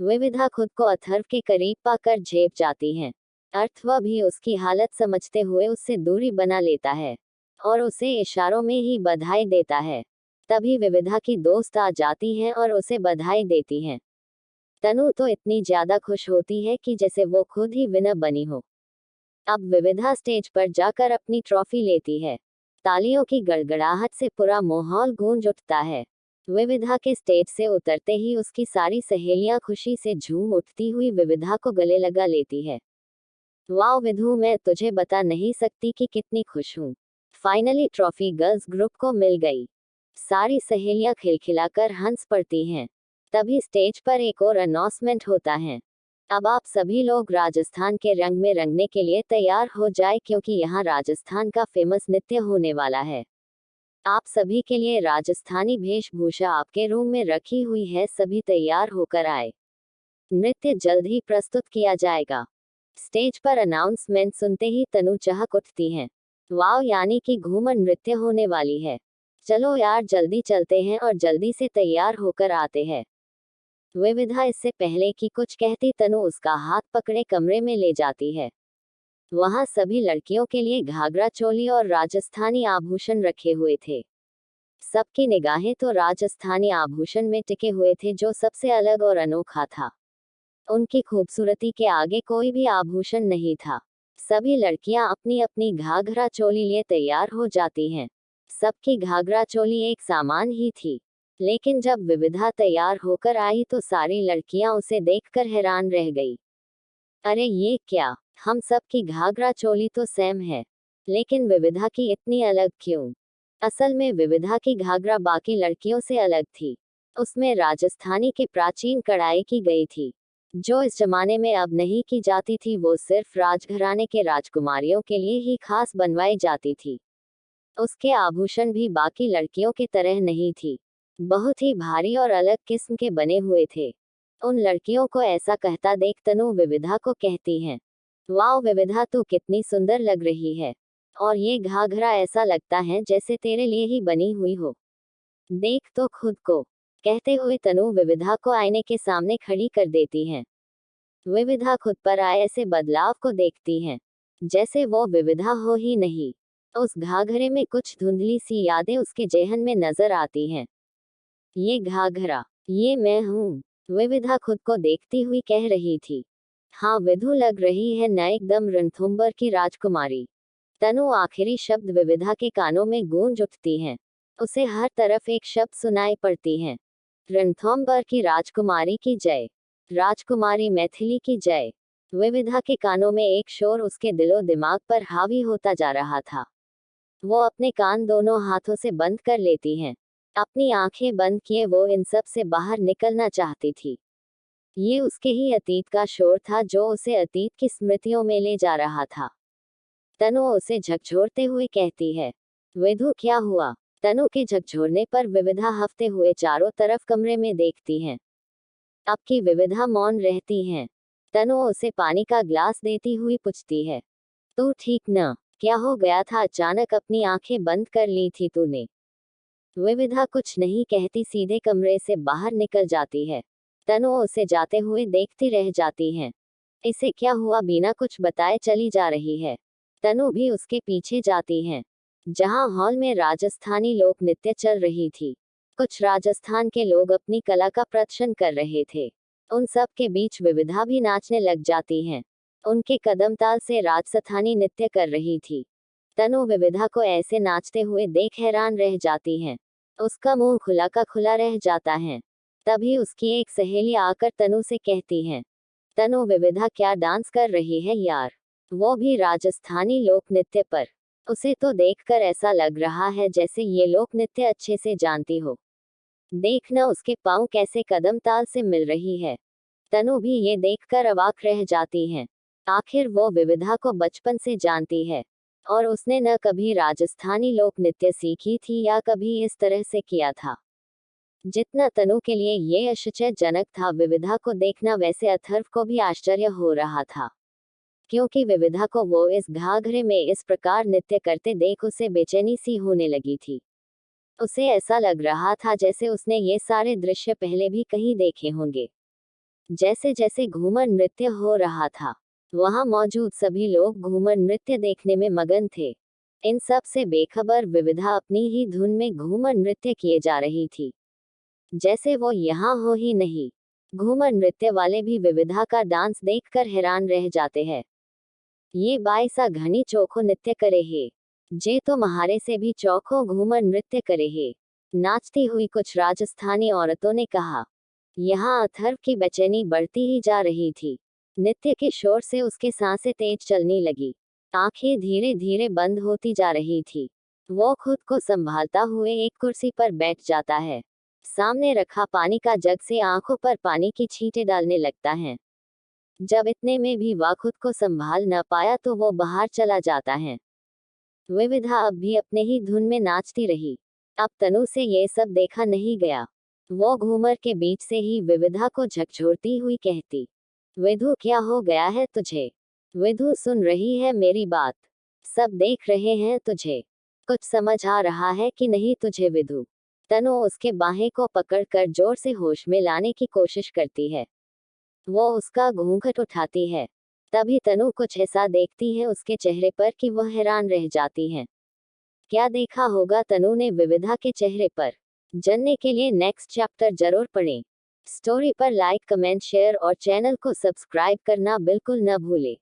विविधा खुद को अथर्व के करीब पाकर झेप जाती हैं। अथर्व भी उसकी हालत समझते हुए उससे दूरी बना लेता है और उसे इशारों में ही बधाई देता है। तभी विविधा की दोस्त आ जाती हैं और उसे बधाई देती हैं। तनु तो इतनी ज्यादा खुश होती है कि जैसे वो खुद ही विनर बनी हो। अब विविधा स्टेज पर जाकर अपनी ट्रॉफी लेती है। तालियों की गड़गड़ाहट से पूरा माहौल गूंज उठता है। विविधा के स्टेज से उतरते ही उसकी सारी सहेलियां खुशी से झूम उठती हुई विविधा को गले लगा लेती है। वाह विधु, मैं तुझे बता नहीं सकती कि कितनी खुश हूँ। फाइनली ट्रॉफी गर्ल्स ग्रुप को मिल गई। सारी सहेलियां खिलखिलाकर हंस पड़ती हैं। तभी स्टेज पर एक और अनाउंसमेंट होता है। अब आप सभी लोग राजस्थान के रंग में रंगने के लिए तैयार हो जाए, क्योंकि यहाँ राजस्थान का फेमस नृत्य होने वाला है। आप सभी के लिए राजस्थानी वेशभूषा आपके रूम में रखी हुई है, सभी तैयार होकर आए। नृत्य जल्द ही प्रस्तुत किया जाएगा। स्टेज पर अनाउंसमेंट सुनते ही तनु चहक उठती हैं। वाव, यानी कि घूमर नृत्य होने वाली है। चलो यार, जल्दी चलते हैं और जल्दी से तैयार होकर आते हैं। विविधा इससे पहले कि कुछ कहती तनु उसका हाथ पकड़े कमरे में ले जाती है। वहां सभी लड़कियों के लिए घाघरा चोली और राजस्थानी आभूषण रखे हुए थे। सबकी निगाहें तो राजस्थानी आभूषण में टिके हुए थे, जो सबसे अलग और अनोखा था। उनकी खूबसूरती के आगे कोई भी आभूषण नहीं था। सभी लड़कियां अपनी अपनी घाघरा चोली लिए तैयार हो जाती हैं। सबकी घाघरा चोली एक सामान ही थी। लेकिन जब विविधा तैयार होकर आई तो सारी लड़कियां उसे देखकर हैरान रह गई। अरे ये क्या, हम सब की घाघरा चोली तो सेम है, लेकिन विविधा की इतनी अलग क्यों? असल में विविधा की घाघरा बाकी लड़कियों से अलग थी। उसमें राजस्थानी के प्राचीन कढ़ाई की गई थी, जो इस जमाने में अब नहीं की जाती थी। वो सिर्फ राजघराने के राजकुमारियों के लिए ही खास बनवाई जाती थी। उसके आभूषण भी बाकी लड़कियों की तरह नहीं थी, बहुत ही भारी और अलग किस्म के बने हुए थे। उन लड़कियों को ऐसा कहता देख तनु विविधा को कहती हैं, वाओ विविधा, तू कितनी सुंदर लग रही है, और ये घाघरा ऐसा लगता है जैसे तेरे लिए ही बनी हुई हो। देख तो खुद को। कहते हुए तनु विविधा को आईने के सामने खड़ी कर देती हैं। विविधा खुद पर आए ऐसे बदलाव को देखती हैं, जैसे वो विविधा हो ही नहीं। उस घाघरे में कुछ धुंधली सी यादें उसके जेहन में नजर आती हैं। ये घाघरा, ये मैं हूँ, विविधा खुद को देखती हुई कह रही थी। हाँ विधु, लग रही है न एकदम रणथंभौर की राजकुमारी। तनु आखिरी शब्द विविधा के कानों में गूंज उठती हैं। उसे हर तरफ एक शब्द सुनाई पड़ती हैं, रणथंभौर की राजकुमारी की जय, राजकुमारी मैथिली की जय। विविधा के कानों में एक शोर उसके दिलो दिमाग पर हावी होता जा रहा था। वो अपने कान दोनों हाथों से बंद कर लेती हैं। अपनी आंखें बंद किए वो इन सब से बाहर निकलना चाहती थी। ये उसके ही अतीत का शोर था, जो उसे अतीत की स्मृतियों में ले जा रहा था। तनु उसे झकझोरते हुए कहती है, विधु क्या हुआ? तनु के झकझोरने पर विविधा हफ्ते हुए चारों तरफ कमरे में देखती हैं। अब की विविधा मौन रहती हैं। तनु उसे पानी का ग्लास देती हुई पूछती है, तू ठीक न? क्या हो गया था, अचानक अपनी आंखें बंद कर ली थी तूने? विविधा कुछ नहीं कहती सीधे कमरे से बाहर निकल जाती है। तनु उसे जाते हुए देखती रह जाती हैं। इसे क्या हुआ, बिना कुछ बताए चली जा रही है। तनु भी उसके पीछे जाती हैं, जहां हॉल में राजस्थानी लोक नृत्य चल रही थी। कुछ राजस्थान के लोग अपनी कला का प्रदर्शन कर रहे थे। उन सब के बीच विविधा भी नाचने लग जाती हैं। उनके कदम ताल से राजस्थानी नृत्य कर रही थी। तनु विविधा को ऐसे नाचते हुए देख हैरान रह जाती हैं। उसका मुंह खुला का खुला रह जाता है। तभी उसकी एक सहेली आकर तनु से कहती है, तनु विविधा क्या डांस कर रही है यार, वो भी राजस्थानी लोक नृत्य पर। उसे तो देखकर ऐसा लग रहा है जैसे ये लोक नृत्य अच्छे से जानती हो। देखना उसके पाँव कैसे कदम ताल से मिल रही है। तनु भी ये देखकर अवाक रह जाती हैं। आखिर वो विविधा को बचपन से जानती है, और उसने न कभी राजस्थानी लोक नृत्य सीखी थी या कभी इस तरह से किया था। जितना तनु के लिए ये आश्चर्यजनक था विविधा को देखना, वैसे अथर्व को भी आश्चर्य हो रहा था, क्योंकि विविधा को वो इस घाघरे में इस प्रकार नृत्य करते देख उसे बेचैनी सी होने लगी थी। उसे ऐसा लग रहा था जैसे उसने ये सारे दृश्य पहले भी कहीं देखे होंगे। जैसे जैसे घूमर नृत्य हो रहा था, वहां मौजूद सभी लोग घूमर नृत्य देखने में मगन थे। इन सब से बेखबर विविधा अपनी ही धुन में घूमर नृत्य किए जा रही थी, जैसे वो यहाँ हो ही नहीं। घूमर नृत्य वाले भी विविधा का डांस देखकर हैरान रह जाते हैं। ये बाई सा घनी चोखो नृत्य करे है, जे तो महारे से भी चौखो घूमर नृत्य करे है, नाचती हुई कुछ राजस्थानी औरतों ने कहा। यहाँ अथर्व की बेचैनी बढ़ती ही जा रही थी। नृत्य के शोर से उसके सांसें तेज चलने लगी, आंखें धीरे धीरे बंद होती जा रही थी। वो खुद को संभालता हुए एक कुर्सी पर बैठ जाता है, सामने रखा पानी का जग से आंखों पर पानी की छींटे डालने लगता है। जब इतने में भी वह खुद को संभाल न पाया तो वो बाहर चला जाता है। विविधा अब भी अपने ही धुन में नाचती रही। अब तनु से ये सब देखा नहीं गया। वो घूमर के बीच से ही विविधा को झकझोरती हुई कहती, विधु क्या हो गया है तुझे? विधु सुन रही है मेरी बात? सब देख रहे हैं तुझे। कुछ समझ आ रहा है कि नहीं तुझे विधु? तनु उसके बाहें को पकड़कर जोर से होश में लाने की कोशिश करती है। वो उसका घूंघट उठाती है। तभी तनु कुछ ऐसा देखती है उसके चेहरे पर कि वह हैरान रह जाती है। क्या देखा होगा तनु ने विविधा के चेहरे पर? जानने के लिए नेक्स्ट चैप्टर जरूर पढ़ें। स्टोरी पर लाइक, कमेंट, शेयर और चैनल को सब्सक्राइब करना बिल्कुल न भूलें।